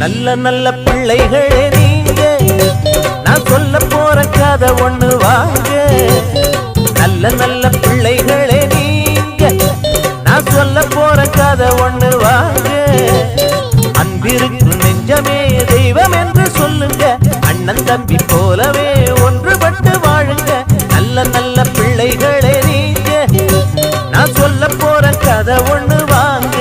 நல்ல நல்ல பிள்ளைகளே நீங்க, நான் சொல்ல போற கதை ஒண்ணு வாங்க. நல்ல நல்ல பிள்ளைகளே நீங்க, நான் சொல்ல போற கதை ஒண்ணு வாங்க. அன்பிருக்கு நெஞ்சமே தெய்வம் என்று சொல்லுங்க, அண்ணன் தம்பி போலவே ஒன்றுபட்டு வாழுங்க. நல்ல நல்ல பிள்ளைகளே நீங்க, நான் சொல்ல போற கதை ஒண்ணு வாங்க.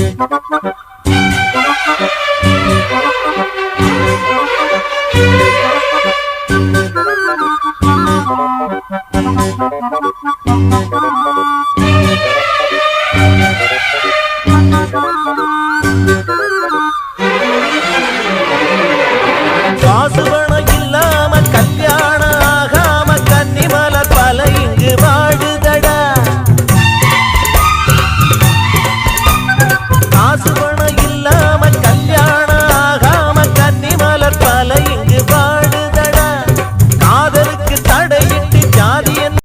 Thank you.